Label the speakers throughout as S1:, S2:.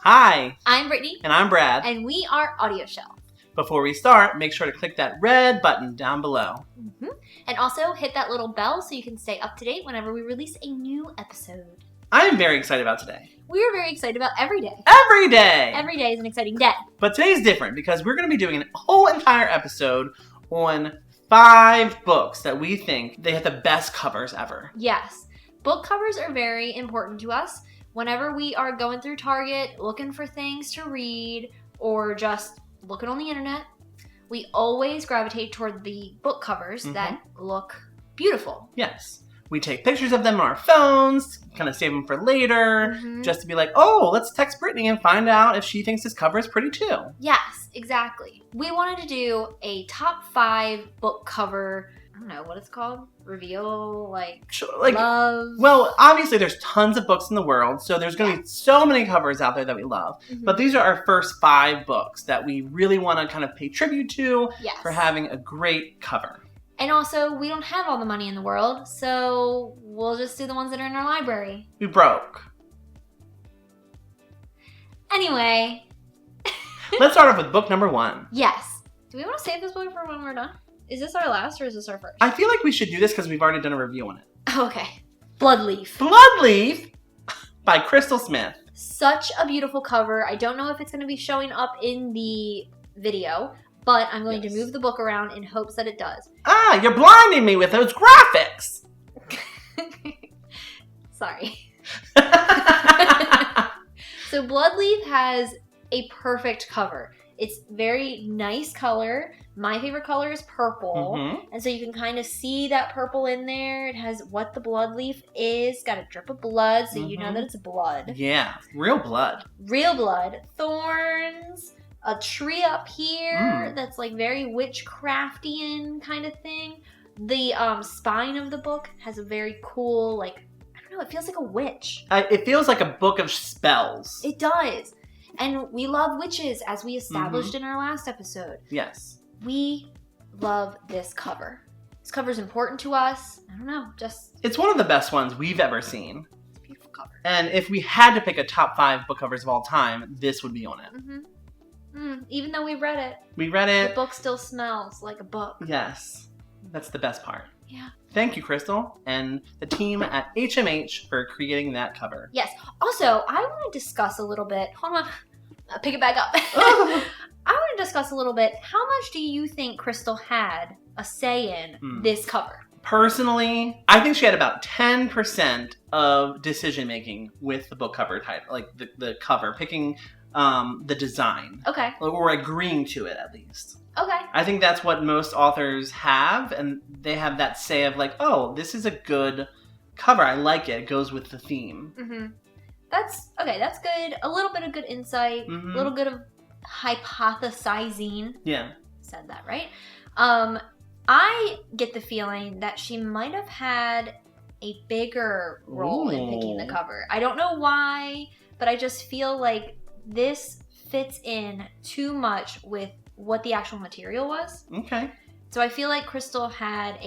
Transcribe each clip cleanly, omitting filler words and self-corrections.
S1: Hi,
S2: I'm Brittany.
S1: and I'm Brad.
S2: And we are AudioShelf.
S1: Before we start, make sure to click that red button down below.
S2: And also hit that little bell so you can stay up to date whenever we release a new episode.
S1: I am very excited about today.
S2: We are very excited about every day.
S1: Every day!
S2: Every day is an exciting day.
S1: But today's different because we're going to be doing a whole entire episode on 5 books that we think they have the best covers ever.
S2: Yes. Book covers are very important to us. Whenever we are going through Target, looking for things to read, or just looking on the internet, we always gravitate toward the book covers that look beautiful.
S1: Yes. We take pictures of them on our phones, kind of save them for later, just to be like, oh, let's text Brittany and find out if she thinks this cover is pretty too.
S2: Yes, exactly. We wanted to do a top 5 book cover, I don't know what it's called, reveal, love.
S1: Well, obviously there's tons of books in the world, so there's going to be so many covers out there that we love. But these are our first 5 books that we really want to kind of pay tribute to for having a great cover.
S2: And also, we don't have all the money in the world, so we'll just do the ones that are in our library.
S1: We broke.
S2: Anyway.
S1: Let's start off with book number 1.
S2: Yes. Do we want to save this book for when we're done? Is this our last or is this our first?
S1: I feel like we should do this because we've already done a review on it.
S2: Okay. Bloodleaf.
S1: Bloodleaf by Crystal Smith.
S2: Such a beautiful cover. I don't know if it's going to be showing up in the video, but I'm going to move the book around in hopes that it does.
S1: Ah, you're blinding me with those graphics.
S2: Sorry. So Bloodleaf has a perfect cover. It's very nice color. My favorite color is purple. And so you can kind of see that purple in there. It has what the bloodleaf is. Got a drip of blood, so you know that it's blood.
S1: Yeah, real blood.
S2: Real blood. Thorns. A tree up here that's like very witchcraftian kind of thing. The spine of the book has a very cool, I don't know, it feels like a witch.
S1: It feels like a book of spells.
S2: It does. And we love witches, as we established in our last episode.
S1: Yes.
S2: We love this cover. This cover's important to us. I don't know, just...
S1: It's one of the best ones we've ever seen.
S2: It's a beautiful cover.
S1: And if we had to pick a top 5 book covers of all time, this would be on it.
S2: Even though we read it.
S1: We read it.
S2: The book still smells like a book.
S1: Yes. That's the best part.
S2: Yeah.
S1: Thank you, Crystal, and the team at HMH for creating that cover.
S2: Yes. Also, I want to discuss a little bit. Hold on. I'll pick it back up. I want to discuss a little bit. How much do you think Crystal had a say in this cover?
S1: Personally, I think she had about 10% of decision making with the book cover title, like the cover, picking the design.
S2: Okay.
S1: Or agreeing to it, at least.
S2: Okay.
S1: I think that's what most authors have, and they have that say of oh, this is a good cover. I like it. It goes with the theme.
S2: That's good. A little bit of good insight. A little bit of hypothesizing.
S1: Yeah.
S2: Said that right. I get the feeling that she might have had a bigger role in picking the cover. I don't know why, but I just feel like this fits in too much with what the actual material was. Okay. So I feel like Crystal had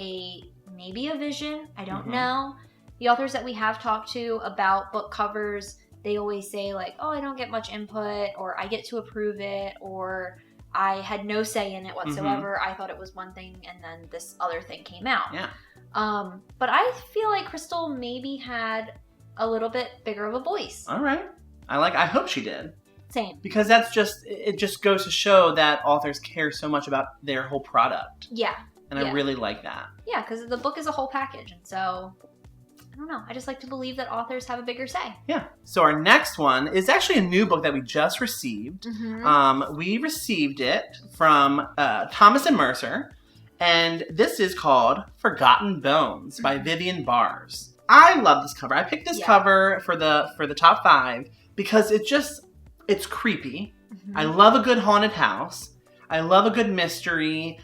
S2: maybe a vision. I don't know. The authors that we have talked to about book covers, they always say oh, I don't get much input, or I get to approve it, or I had no say in it whatsoever. I thought it was one thing, and then this other thing came out. Yeah. But I feel like Crystal maybe had a little bit bigger of a voice.
S1: All right. I hope she did.
S2: Same.
S1: Because it just goes to show that authors care so much about their whole product. Yeah. And I really like that.
S2: Yeah, because the book is a whole package. And so, I don't know. I just like to believe that authors have a bigger say.
S1: Yeah. So our next one is actually a new book that we just received. We received it from Thomas and Mercer. And this is called Forgotten Bones by Vivian Bars. I love this cover. I picked this cover for the top 5 because it's creepy. I love a good haunted house. I love a good mystery.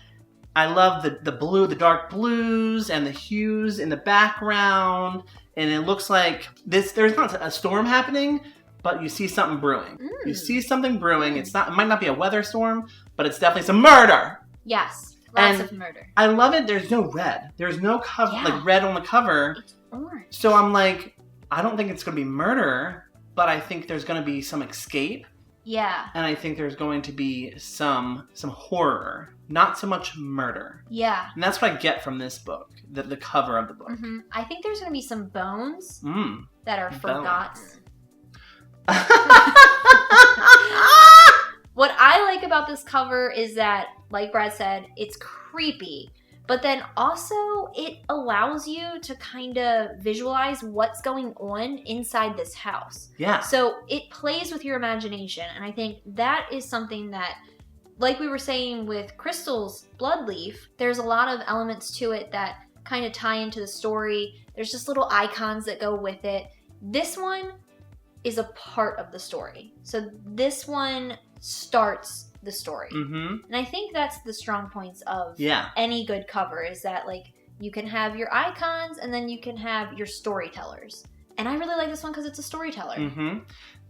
S1: I love the dark blues and the hues in the background. And it looks like there's not a storm happening, but you see something brewing. You see something brewing. It might not be a weather storm, but it's definitely some murder.
S2: Yes. Lots of murder.
S1: I love it. There's no red. There's no cover red on the cover.
S2: It's orange.
S1: So I'm I don't think it's going to be murder. but I think there's going to be some escape.
S2: Yeah.
S1: And I think there's going to be some horror, not so much murder.
S2: Yeah.
S1: And that's what I get from this book, the cover of the book.
S2: Mm-hmm. I think there's going to be some bones that are forgotten. What I like about this cover is that, like Brad said, it's creepy. But then also it allows you to kind of visualize what's going on inside this house.
S1: Yeah.
S2: So it plays with your imagination. And I think that is something that, like we were saying with Crystal's Bloodleaf, there's a lot of elements to it that kind of tie into the story. There's just little icons that go with it. This one is a part of the story. So this one starts the story. And I think that's the strong points of any good cover, is that like you can have your icons and then you can have your storytellers. And I really like this one because it's a storyteller.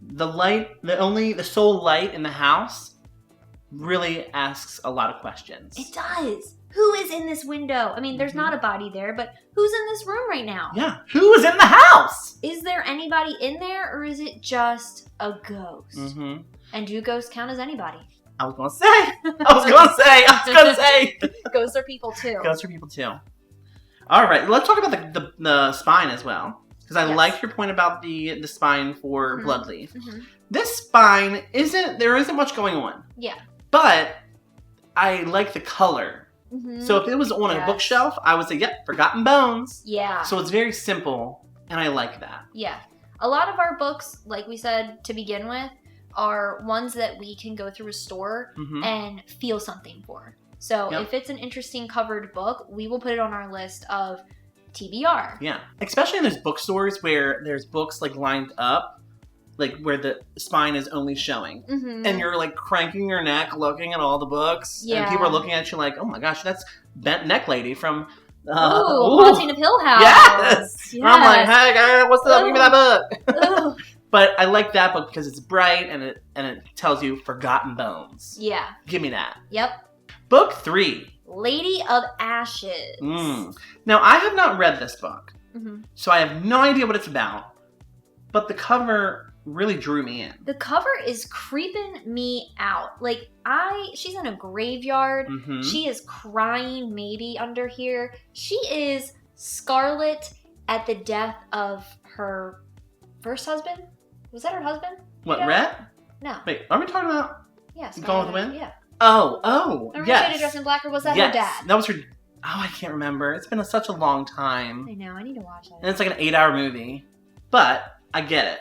S2: The sole light in the house really asks a lot of questions. It does. Who is in this window? I mean, there's not a body there, but who's in this room right now?
S1: Yeah. Who is in the house?
S2: Is there anybody in there, or is it just a ghost? And do ghosts count as anybody?
S1: I was going to say.
S2: Ghosts are people too.
S1: Ghosts are people too. All right, let's talk about the spine as well. Because I like your point about the spine for Bloodleaf. This spine there isn't much going on.
S2: Yeah.
S1: But I like the color. So if it was on a bookshelf, I would say, Forgotten Bones. Yeah. So it's very simple, and I like that.
S2: Yeah. A lot of our books, like we said to begin with, are ones that we can go through a store and feel something for. So if it's an interesting covered book, we will put it on our list of TBR.
S1: Yeah. Especially in those bookstores where there's books like lined up, like where the spine is only showing. And you're like cranking your neck looking at all the books. Yeah. And people are looking at you like, oh my gosh, that's Bent Neck Lady from...
S2: Haunting of Hill House.
S1: Yes! I'm like, hey girl, what's up? Give me that book. But I like that book because it's bright and it tells you Forgotten Bones. Yeah. Give me that. Yep. Book 3.
S2: Lady of Ashes.
S1: Now, I have not read this book, so I have no idea what it's about. But the cover really drew me in.
S2: The cover is creeping me out. Like, she's in a graveyard. She is crying maybe under here. She is Scarlet at the death of her first husband. Was that her husband?
S1: What, Rhett?
S2: No.
S1: Wait, are we talking about Gone with the Wind?
S2: Yeah.
S1: Oh,
S2: remember she had to dress in black, or was that her dad?
S1: That was her... Oh, I can't remember. It's been such a long time.
S2: I know, I need to watch that.
S1: And it's like an 8-hour movie. But, I get it.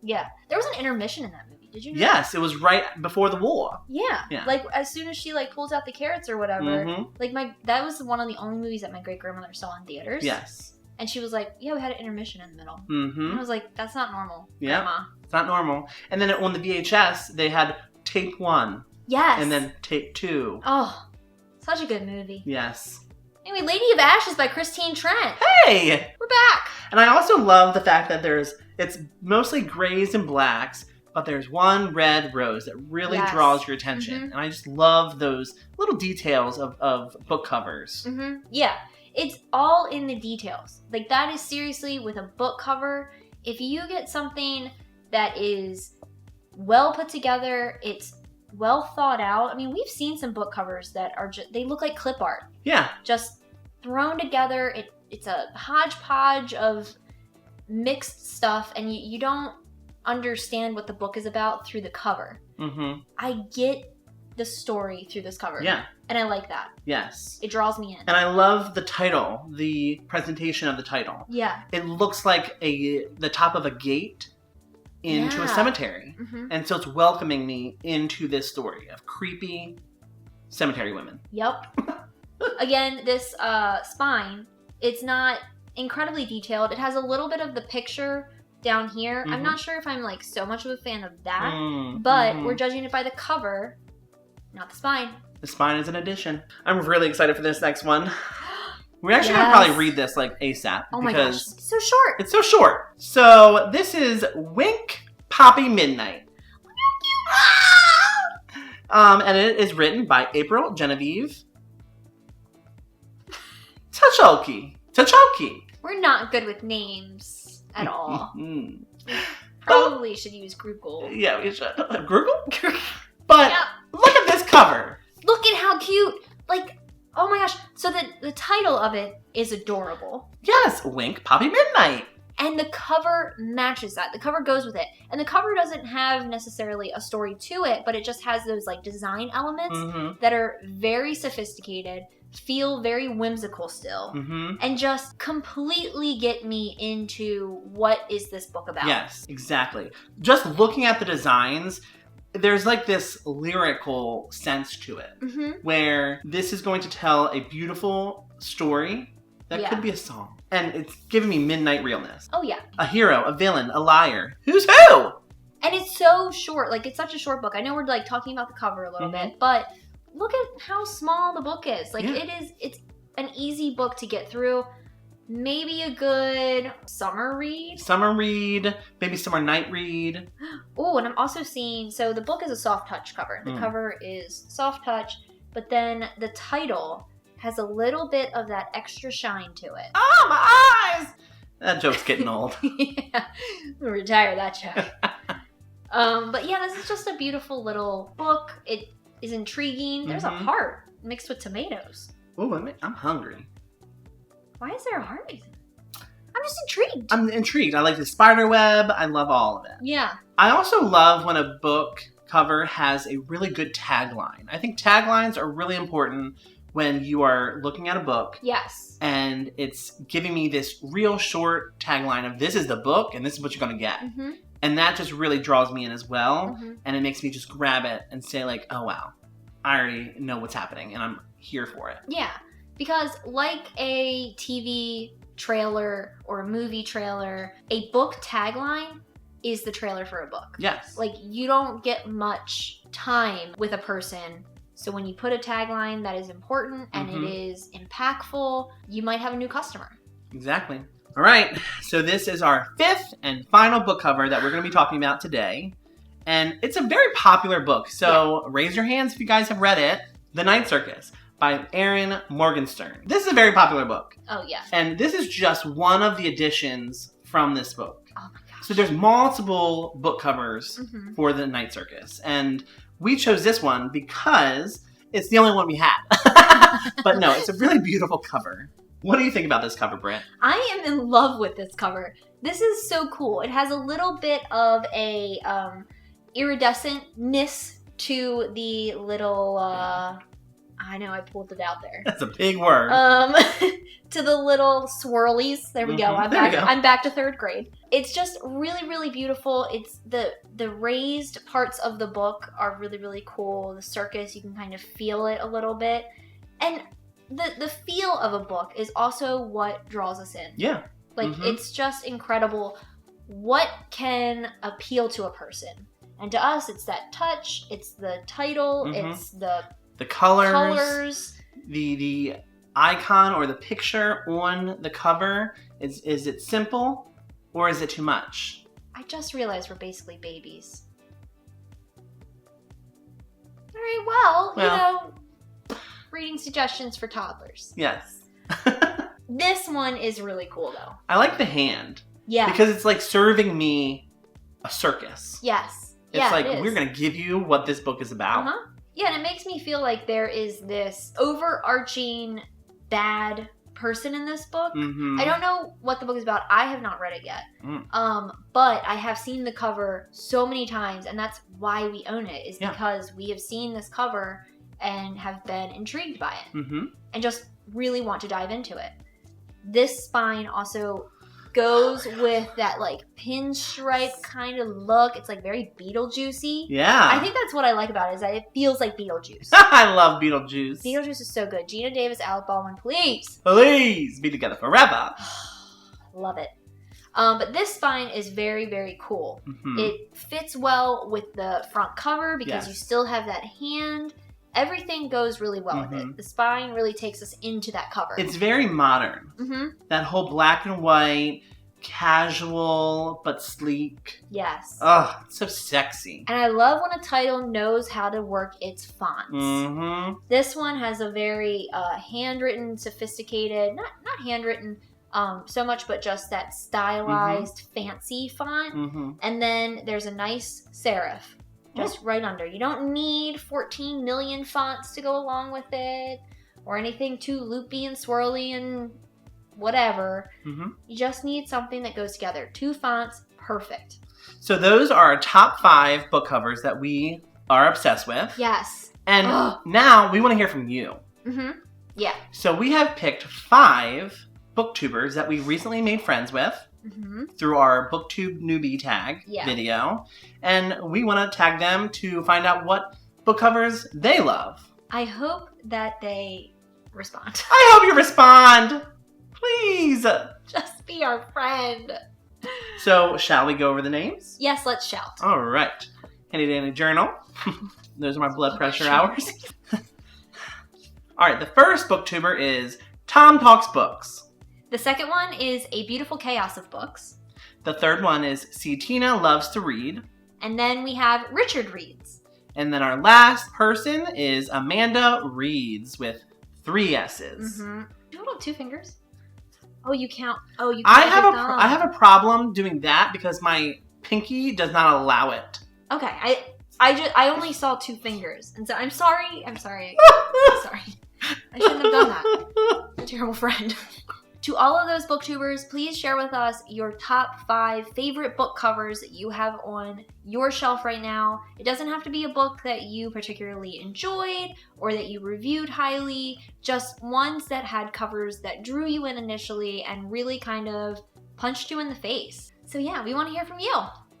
S2: Yeah. There was an intermission in that movie. Did you know
S1: Yes, it was right before the war.
S2: Yeah. Like, as soon as she, like, pulls out the carrots or whatever, like, that was one of the only movies that my great-grandmother saw in theaters. Yes. And she was like, we had an intermission in the middle. And I was like, that's not normal, Grandma.
S1: It's not normal. And then on the VHS, they had tape 1.
S2: Yes.
S1: And then tape 2.
S2: Oh, such a good movie.
S1: Yes.
S2: Anyway, Lady of Ashes by Christine Trent.
S1: Hey!
S2: We're back.
S1: And I also love the fact that it's mostly grays and blacks, but there's one red rose that really draws your attention. And I just love those little details of book covers.
S2: Yeah. It's all in the details. Like, that is seriously, with a book cover, if you get something that is well put together, it's well thought out. I mean, we've seen some book covers that are they look like clip art. Yeah. Just thrown together. It's a hodgepodge of mixed stuff, and you don't understand what the book is about through the cover. I get the story through this cover. Yeah. And I like that. Yes. It draws me in.
S1: And I love the title, the presentation of the title. Yeah. It looks like the top of a gate into a cemetery. And so it's welcoming me into this story of creepy cemetery women.
S2: Yep. Again, this spine, it's not incredibly detailed. It has a little bit of the picture down here. I'm not sure if I'm like so much of a fan of that, but we're judging it by the cover, not the spine.
S1: The spine is an addition. I'm really excited for this next one. We're actually going to probably read this like ASAP.
S2: Oh my gosh, it's so short.
S1: It's so short. So this is Wink Poppy Midnight. And it is written by April Genevieve Tachoki.
S2: We're not good with names at all. probably should use Google.
S1: Yeah, we should. Google? But yeah. Look at this cover.
S2: Look at how cute. Like, oh my gosh. So the title of it is adorable.
S1: Yes, Wink Poppy Midnight.
S2: And the cover matches that. The cover goes with it. And the cover doesn't have necessarily a story to it, but it just has those like design elements that are very sophisticated, feel very whimsical still, and just completely get me into what is this book about.
S1: Yes, exactly. Just looking at the designs, there's like this lyrical sense to it, where this is going to tell a beautiful story that could be a song. And it's giving me midnight realness.
S2: Oh, yeah.
S1: A hero, a villain, a liar. Who's who?
S2: And it's so short. Like, it's such a short book. I know we're, like, talking about the cover a little bit, but look at how small the book is. Like, it's an easy book to get through. Maybe a good summer read.
S1: Summer read, maybe summer night read.
S2: Oh, and I'm also seeing, so the book is a soft touch cover. The cover is soft touch, but then the title has a little bit of that extra shine to it.
S1: Oh, my eyes! That joke's getting old.
S2: Yeah, we'll retire that joke. But yeah, this is just a beautiful little book. It is intriguing. There's a heart mixed with tomatoes.
S1: Oh, I'm hungry.
S2: Why is there a heart mixed? I'm just intrigued.
S1: I'm intrigued. I like the spider web. I love all of it.
S2: Yeah.
S1: I also love when a book cover has a really good tagline. I think taglines are really important when you are looking at a book.
S2: Yes.
S1: And it's giving me this real short tagline of this is the book and this is what you're going to get. And that just really draws me in as well. And it makes me just grab it and say like, oh wow, I already know what's happening and I'm here for it.
S2: Yeah. Because like a TV trailer or a movie trailer, a book tagline is the trailer for a book.
S1: Yes.
S2: Like you don't get much time with a person. So when you put a tagline that is important and it is impactful, you might have a new customer.
S1: Exactly. All right. So this is our 5th and final book cover that we're going to be talking about today. And it's a very popular book. So raise your hands if you guys have read it. The Night Circus by Erin Morgenstern. This is a very popular book.
S2: Oh, yeah.
S1: And this is just one of the editions from this book.
S2: Oh, my gosh.
S1: So there's multiple book covers for The Night Circus. And we chose this one because it's the only one we had. But no, it's a really beautiful cover. What do you think about this cover, Britt?
S2: I am in love with this cover. This is so cool. It has a little bit of a iridescentness to the little... I know, I pulled it out there.
S1: That's a big word.
S2: To the little swirlies. There we go. I'm back to 3rd grade. It's just really, really beautiful. It's the raised parts of the book are really, really cool. The circus, you can kind of feel it a little bit. And the feel of a book is also what draws us in.
S1: Yeah.
S2: Like, it's just incredible what can appeal to a person. And to us, it's that touch, it's the title, it's the colors,
S1: the icon or the picture on the cover. Is it simple or is it too much?
S2: I just realized we're basically babies. All right, well, you know, reading suggestions for toddlers.
S1: Yes.
S2: This one is really cool, though.
S1: I like the hand.
S2: Yeah.
S1: Because it's like serving me a circus.
S2: Yes.
S1: It's like, we're going to give you what this book is about.
S2: Yeah, and it makes me feel like there is this overarching bad person in this book. I don't know what the book is about. I have not read it yet. But I have seen the cover so many times, and that's why we own it, is because we have seen this cover and have been intrigued by it. And just really want to dive into it. This spine also goes with that like pinstripe kind of look. It's like very Beetlejuicy.
S1: Yeah.
S2: I think that's what I like about it, is that it feels like Beetlejuice.
S1: I love Beetlejuice.
S2: Beetlejuice is so good. Gina Davis, Alec Baldwin, please.
S1: Please be together forever.
S2: Love it. But this spine is very, very cool. It fits well with the front cover because you still have that hand. Everything goes really well with it. The spine really takes us into that cover.
S1: It's very modern. That whole black and white, casual but sleek.
S2: Yes.
S1: Oh, it's so sexy.
S2: And I love when a title knows how to work its fonts. This one has a very handwritten, sophisticated, not handwritten, so much, but just that stylized, fancy font. And then there's a nice serif just right under. You don't need 14 million fonts to go along with it or anything too loopy and swirly and whatever. You just need something that goes together. 2 fonts, perfect. So
S1: those are our top 5 book covers that we are obsessed with.
S2: Yes.
S1: And now we want to hear from you.
S2: Yeah.
S1: So we have picked 5 booktubers that we recently made friends with through our BookTube newbie tag video. And we want to tag them to find out what book covers they love.
S2: I hope that they respond.
S1: I hope you respond. Please.
S2: Just be our friend.
S1: So, shall we go over the names?
S2: Yes, let's shout.
S1: All right. Handy dandy journal. Those are my blood pressure hours. All right, the first booktuber is Tom Talks Books.
S2: The second one is A Beautiful Chaos of Books.
S1: The third one is See Tina Loves to Read.
S2: And then we have Richard Reads.
S1: And then our last person is Amanda Reads with 3 S's.
S2: Do you hold up 2 fingers? Oh, you count. Oh, you.
S1: I have a problem doing that because my pinky does not allow it.
S2: Okay, I only saw 2 fingers, and so I'm sorry. I'm sorry. I shouldn't have done that. I'm a terrible friend. To all of those booktubers, please share with us your top 5 favorite book covers that you have on your shelf right now. It doesn't have to be a book that you particularly enjoyed or that you reviewed highly, just ones that had covers that drew you in initially and really kind of punched you in the face. So yeah, we want to hear from you.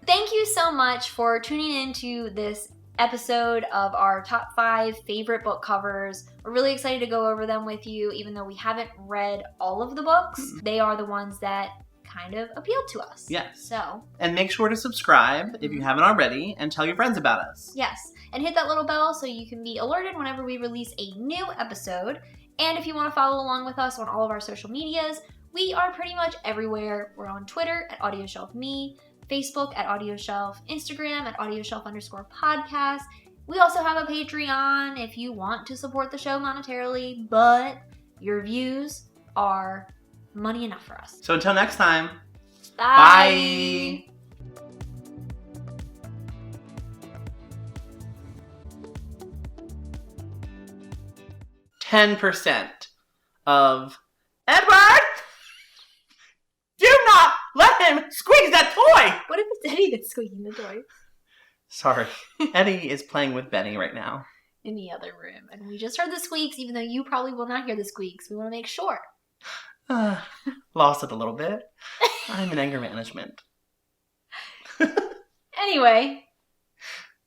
S2: Thank you so much for tuning into this episode of our top 5 favorite book covers. We're really excited to go over them with you, even though we haven't read all of the books. They are the ones that kind of appealed to us.
S1: Yes.
S2: So.
S1: And make sure to subscribe if you haven't already and tell your friends about us.
S2: Yes. And hit that little bell so you can be alerted whenever we release a new episode. And if you want to follow along with us on all of our social medias, we are pretty much everywhere. We're on Twitter at AudioShelfMe, Facebook at AudioShelf, Instagram at AudioShelf_podcast. We also have a Patreon if you want to support the show monetarily, but your views are money enough for us.
S1: So until next time,
S2: bye.
S1: 10% of Edward! Do not let him squeeze that toy!
S2: What if it's Eddie that's squeaking the toy?
S1: Sorry. Eddie is playing with Benny right now.
S2: In the other room. And we just heard the squeaks, even though you probably will not hear the squeaks. We want to make sure.
S1: Lost it a little bit. I'm in anger management.
S2: Anyway.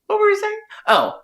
S1: What were you saying? Oh.